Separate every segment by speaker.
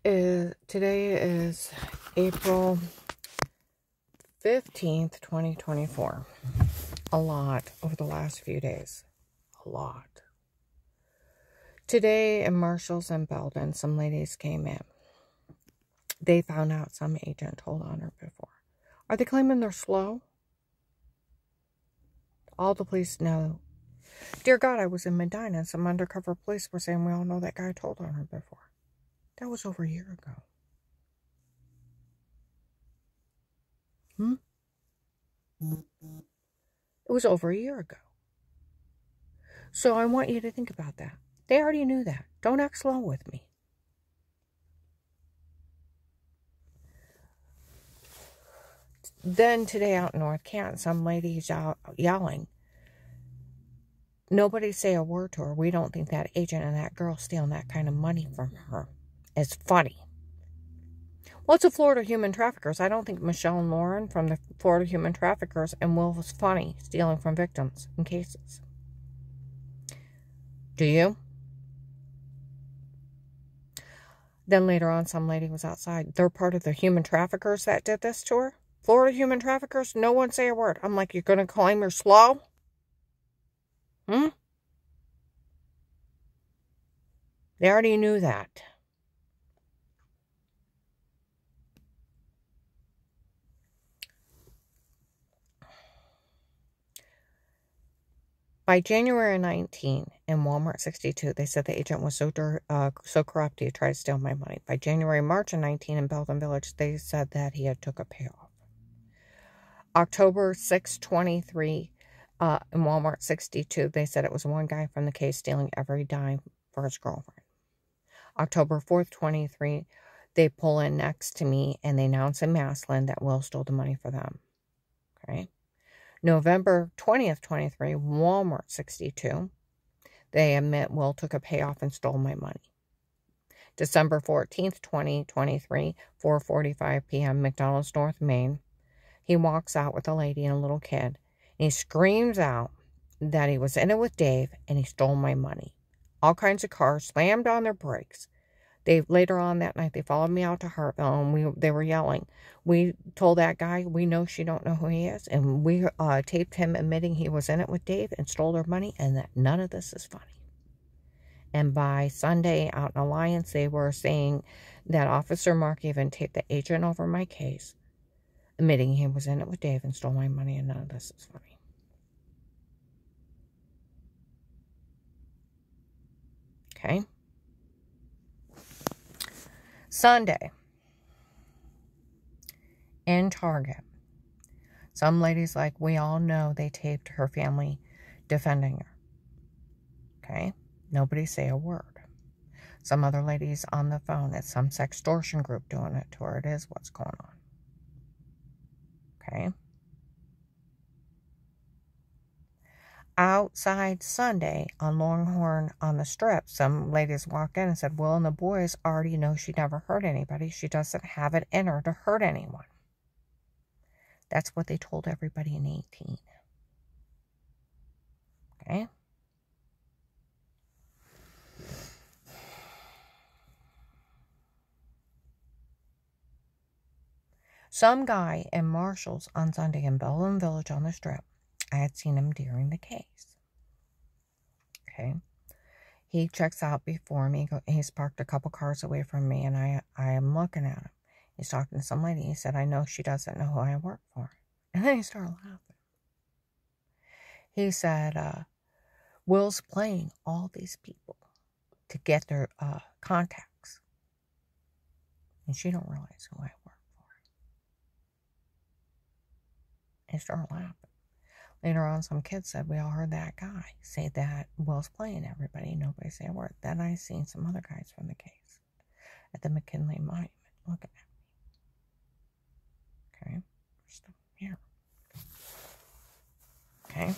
Speaker 1: Today is April 15th, 2024. A lot over the last few days. A lot. Today in Marshalls and Belden, some ladies came in. They found out some agent told on her before. Are they claiming they're slow? All the police know. Dear God, I was in Medina and some undercover police were saying we all know that guy told on her before. That was over a year ago. It was over a year ago. So I want you to think about that. They already knew that. Don't act slow with me. Then today out in North Canton, some lady's out yelling. Nobody say a word to her. We don't think that agent and that girl stealing that kind of money from her is funny. Well, it's the Florida Human Traffickers. I don't think Michelle and Lauren from the Florida Human Traffickers and Will was funny stealing from victims in cases. Do you? Then later on, some lady was outside. They're part of the human traffickers that did this to her. Florida Human Traffickers, no one say a word. I'm like, you're going to claim you're slow? They already knew that. By January 19, in Walmart 62, they said the agent was so corrupt he tried to steal my money. By March 19, in Belden Village, they said that he had took a payoff. October 6, 23, in Walmart 62, they said it was one guy from the case stealing every dime for his girlfriend. October 4th, 23, they pull in next to me and they announce in Massillon that Will stole the money for them. Okay. November 20th, 23, Walmart 62, they admit Will took a payoff and stole my money. December 14th, 2023, 4:45 p.m., McDonald's, North Main, he walks out with a lady and a little kid, and he screams out that he was in it with Dave and he stole my money. All kinds of cars slammed on their brakes. Later on that night, they followed me out to Hartville, and they were yelling. We told that guy, we know she don't know who he is, and we taped him admitting he was in it with Dave and stole their money, and that none of this is funny. And by Sunday, out in Alliance, they were saying that Officer Mark even taped the agent over my case, admitting he was in it with Dave and stole my money, and none of this is funny. Okay? Sunday, in Target, some ladies, like we all know, they taped her family defending her. Okay? Nobody say a word. Some other ladies on the phone, it's some sextortion group doing it to her. It is what's going on. Okay? Outside Sunday on Longhorn on the Strip, some ladies walked in and said, Will and the boys already know she never hurt anybody. She doesn't have it in her to hurt anyone. That's what they told everybody in 18. Okay? Some guy in Marshalls on Sunday in Belden Village on the Strip, I had seen him during the case. Okay? He checks out before me. He's parked a couple cars away from me, and I am looking at him. He's talking to some lady. He said, I know she doesn't know who I work for. And then he started laughing. He said, Will's playing all these people to get their contacts. And she don't realize who I work for. And he started laughing. Later on, some kids said, we all heard that guy say that Will's playing everybody. Nobody say a word. Then I seen some other guys from the case at the McKinley Monument looking at me. Okay? We're still here. Okay?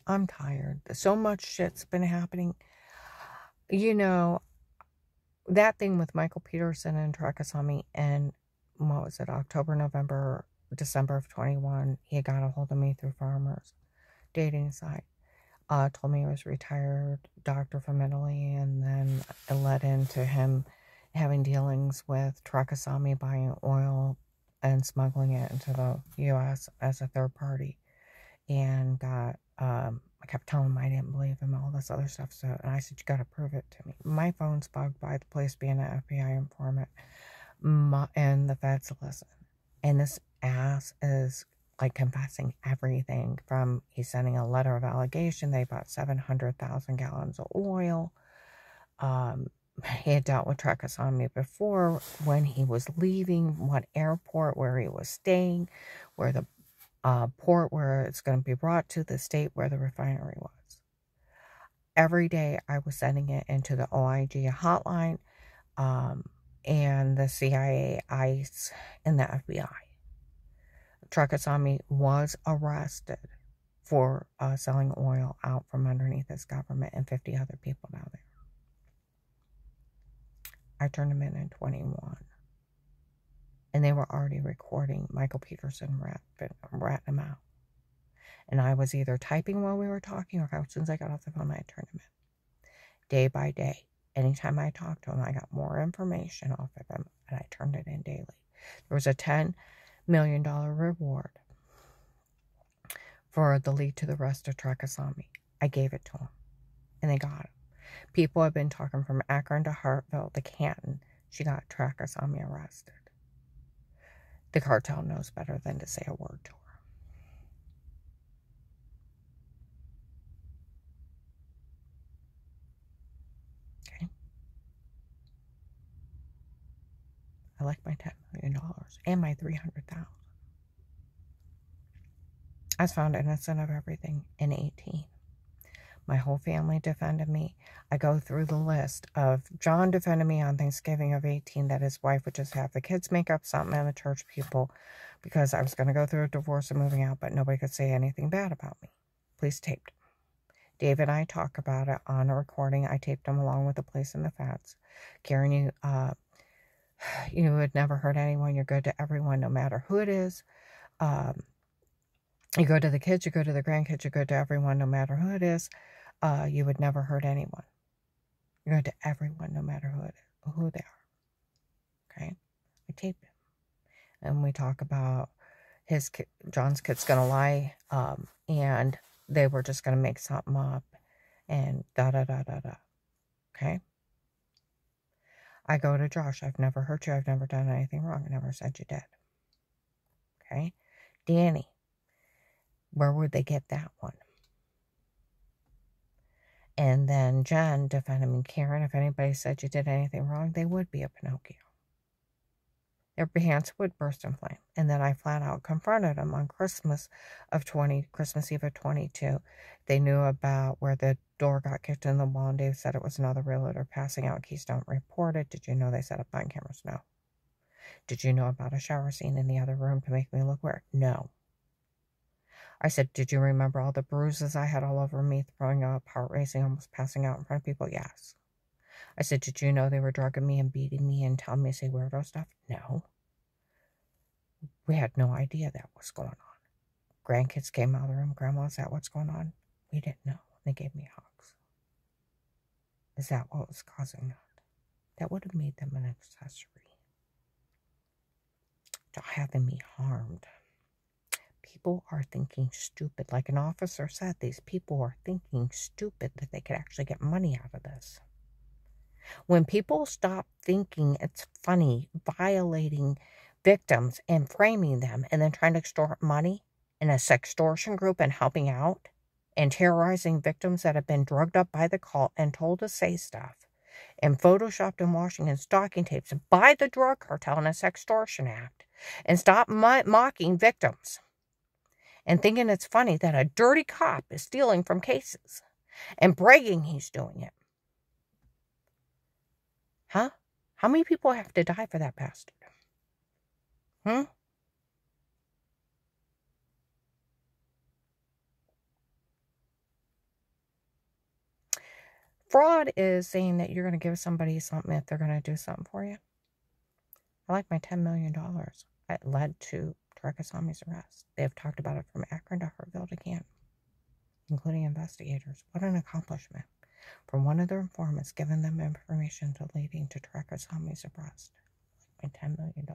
Speaker 1: I'm tired. So much shit's been happening. You know, that thing with Michael Peterson and Trakasami and, what was it, October, November December of 21, he got a hold of me through Farmers dating site. Told me he was a retired doctor from Italy, and then it led into him having dealings with Trakasami, buying oil and smuggling it into the U.S. as a third party. And got, I kept telling him I didn't believe him, all this other stuff. So, and I said, you got to prove it to me. My phone's bugged by the police being an FBI informant. And the feds listen. And this ass is like confessing everything from, he's sending a letter of allegation. They bought 700,000 gallons of oil. He had dealt with Trakasami before, when he was leaving, what airport, where he was staying, where the port where it's going to be brought to, the state where the refinery was. Every day I was sending it into the OIG hotline, and the CIA, ICE, and the FBI. Trakasami was arrested for selling oil out from underneath his government, and 50 other people down there. I turned him in 21. And they were already recording Michael Peterson ratting him out. And I was either typing while we were talking, or as soon as I got off the phone, I turned him in. Day by day. Anytime I talked to him, I got more information off of him, and I turned it in daily. There was a $10 million reward for the lead to the arrest of Trakasami. I gave it to him, and they got him. People have been talking from Akron to Hartville to Canton. She got Trakasami arrested. The cartel knows better than to say a word to her. Okay? I like my $10 million and my $300,000. I was found innocent of everything in 18. My whole family defended me. I go through the list of John defended me on Thanksgiving of 18, that his wife would just have the kids make up something, and the church people, because I was going to go through a divorce and moving out, but nobody could say anything bad about me. Police taped. Dave and I talk about it on a recording. I taped them along with the police and the feds. Karen, you would never hurt anyone. You're good to everyone, no matter who it is. You go to the kids, you go to the grandkids, you go to everyone, no matter who it is. You would never hurt anyone. You go to everyone, no matter who they are. Okay? I taped him. And we talk about John's kid's going to lie, and they were just going to make something up, and da-da-da-da-da. Okay? I go to Josh. I've never hurt you. I've never done anything wrong. I never said you did. Okay? Danny. Where would they get that one? And then Jen defended me. Karen, if anybody said you did anything wrong, they would be a Pinocchio. Their pants would burst in flame. And then I flat out confronted them on Christmas Eve of 22. They knew about where the door got kicked in the wall, and Dave said it was another realtor passing out keys. Don't report it. Did you know they set up on cameras? No. Did you know about a shower scene in the other room to make me look weird? No. I said, did you remember all the bruises I had all over me, throwing up, heart racing, almost passing out in front of people? Yes. I said, did you know they were drugging me and beating me and telling me to say weirdo stuff? No. We had no idea that was going on. Grandkids came out of the room. Grandma, is that what's going on? We didn't know. They gave me hugs. Is that what was causing that? That would have made them an accessory to having me harmed. People are thinking stupid. Like an officer said, these people are thinking stupid that they could actually get money out of this. When people stop thinking it's funny, violating victims and framing them, and then trying to extort money in a sextortion group and helping out and terrorizing victims that have been drugged up by the cult and told to say stuff and photoshopped in Washington stalking tapes by the drug cartel and a sextortion act, and stop mocking victims and thinking it's funny that a dirty cop is stealing from cases and bragging he's doing it. Huh? How many people have to die for that bastard? Fraud is saying that you're going to give somebody something if they're going to do something for you. I like my $10 million. it led to Drakasami's arrest. They have talked about it from Akron to Hartville to Canton, including investigators. What an accomplishment. From one of their informants giving them information to leading to Drakasami's arrest. Like my $10 million.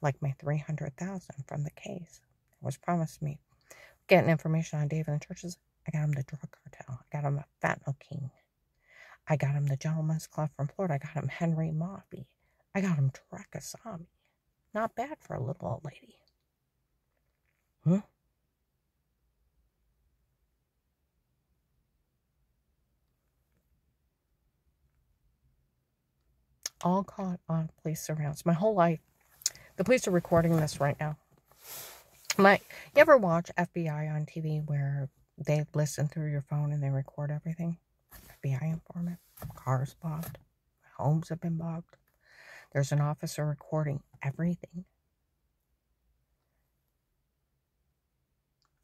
Speaker 1: Like my $300,000 from the case that was promised me. Getting information on David and Churches, I got him the drug cartel. I got him a fentanyl king. I got him the Gentleman's Club from Florida. I got him Henry Moffey. I got him Drakasami. Not bad for a little old lady. All caught on police surveillance. My whole life, the police are recording this right now. You ever watch FBI on TV where they listen through your phone and they record everything? FBI informant. Cars bombed. Homes have been bombed. There's an officer recording everything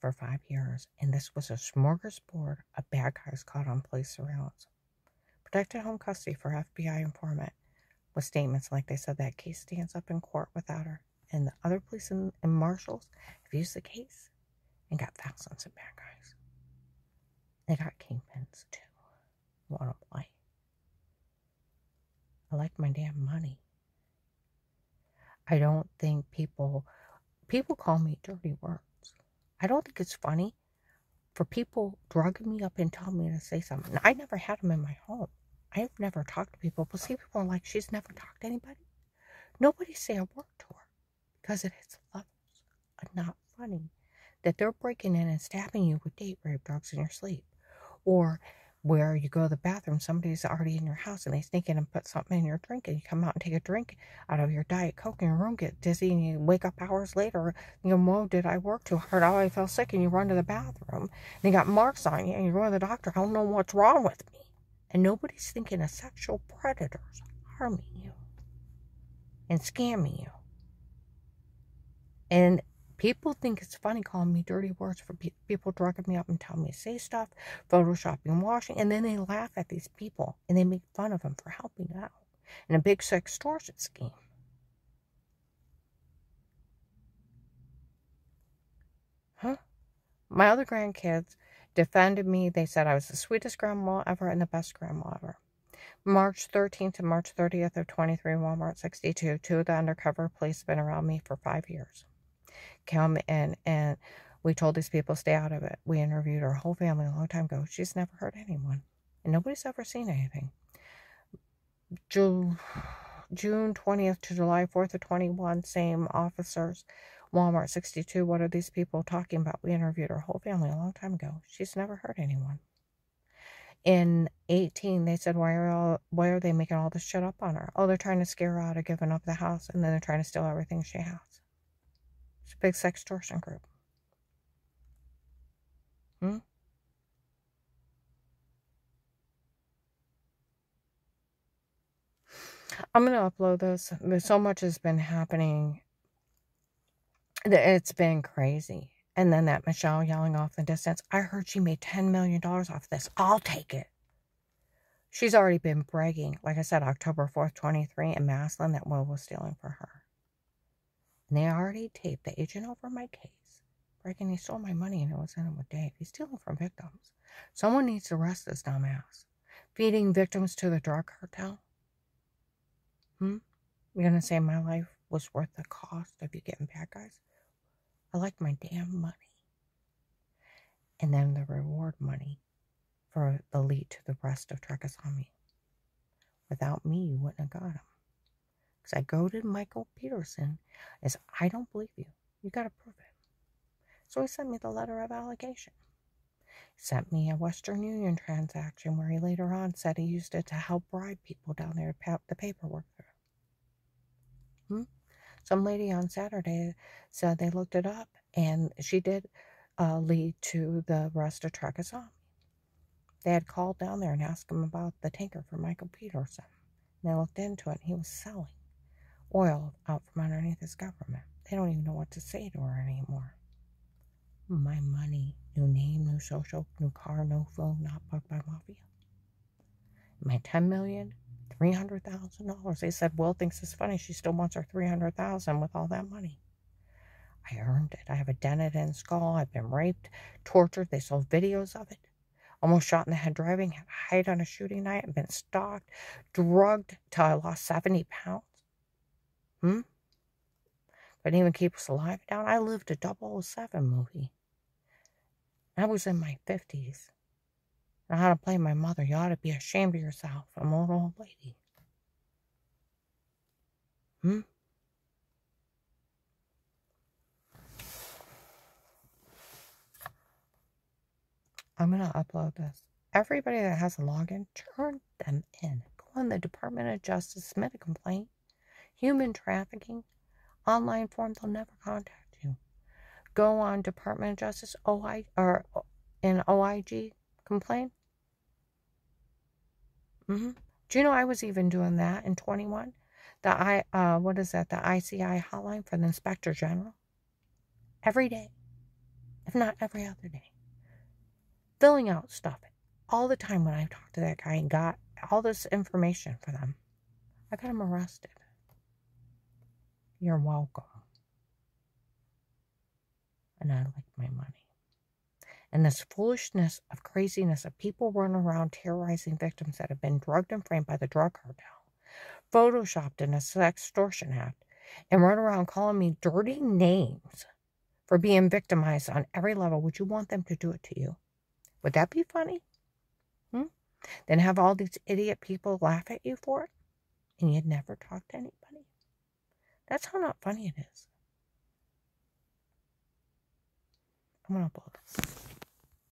Speaker 1: for 5 years. And this was a smorgasbord of bad guys caught on police surveillance. Protected home custody for FBI informant with statements like they said that case stands up in court without her. And the other police and marshals have used the case and got thousands of bad guys. They got kingpins too. Want to play? I like my damn money. I don't think people call me dirty words. I don't think it's funny for people drugging me up and telling me to say something. I never had them in my home. I've never talked to people. But see, people are like, she's never talked to anybody. Nobody say a word to her because it hits levels of not funny that they're breaking in and stabbing you with date rape drugs in your sleep. Or where you go to the bathroom, somebody's already in your house and they sneak in and put something in your drink and you come out and take a drink out of your Diet Coke in your room, get dizzy, and you wake up hours later. You go, whoa, did I work too hard? Oh, I felt sick, and you run to the bathroom. And you got marks on you and you go to the doctor. I don't know what's wrong with me. And nobody's thinking of sexual predators harming you and scamming you. And people think it's funny calling me dirty words for people drugging me up and telling me to say stuff, photoshopping, washing, and then they laugh at these people and they make fun of them for helping out in a big sextortion scheme. My other grandkids defended me. They said I was the sweetest grandma ever and the best grandma ever. March 13th to March 30th of 23, Walmart 62. 2 of the undercover police have been around me for 5 years. Come in and we told these people stay out of it. We interviewed her whole family a long time ago. She's never hurt anyone. And nobody's ever seen anything. June 20th to July 4th of 21, same officers. Walmart 62, what are these people talking about? We interviewed her whole family a long time ago. She's never hurt anyone. In 18, they said, why are they making all this shit up on her? Oh, they're trying to scare her out of giving up the house, and then they're trying to steal everything she has. It's a big sextortion group. I'm going to upload this. There's so much has been happening. It's been crazy. And then that Michelle yelling off in the distance. I heard she made $10 million off this. I'll take it. She's already been bragging, like I said, October 4th, 23, in Maslin, that Will was stealing for her. And they already taped the agent over my case, bragging he stole my money and it was in him with Dave. He's stealing from victims. Someone needs to arrest this dumbass. Feeding victims to the drug cartel. You're going to say my life was worth the cost of you getting bad guys? I like my damn money. And then the reward money for the lead to the rest of Drakasami. Without me, you wouldn't have got him. Because I goaded Michael Peterson as I don't believe you. You got to prove it. So he sent me the letter of allegation. He sent me a Western Union transaction where he later on said he used it to help bribe people down there to pay the paperwork through. Some lady on Saturday said they looked it up and she did lead to the rest of Drakasami. They had called down there and asked him about the tanker for Michael Peterson. And they looked into it and he was selling oil out from underneath his government. They don't even know what to say to her anymore. My money, new name, new social, new car, no phone, not bugged by mafia. My $10 million, $300,000. They said, Will thinks it's funny. She still wants her $300,000 with all that money. I earned it. I have a dented in skull. I've been raped, tortured. They sold videos of it. Almost shot in the head driving. Had to hide on a shooting night. I've been stalked, drugged till I lost 70 pounds. Couldn't even keep saliva down. I lived a 007 movie. I was in my 50s. I how to play my mother. You ought to be ashamed of yourself. I'm an old lady. I'm going to upload this. Everybody that has a login, turn them in. Go on the Department of Justice, submit a complaint. Human trafficking, online form, they'll never contact you. Go on Department of Justice, in OIG, complain. Do you know I was even doing that in 21? The what is that? The ICI hotline for the Inspector General. Every day, if not every other day. Filling out stuff all the time when I talked to that guy and got all this information for them. I got him arrested. You're welcome. And I like my money. And this foolishness of craziness of people running around terrorizing victims that have been drugged and framed by the drug cartel, photoshopped in a sextortion act, and run around calling me dirty names for being victimized on every level. Would you want them to do it to you? Would that be funny? Then have all these idiot people laugh at you for it? And you'd never talk to anybody? That's how not funny it is. I'm going to upload this.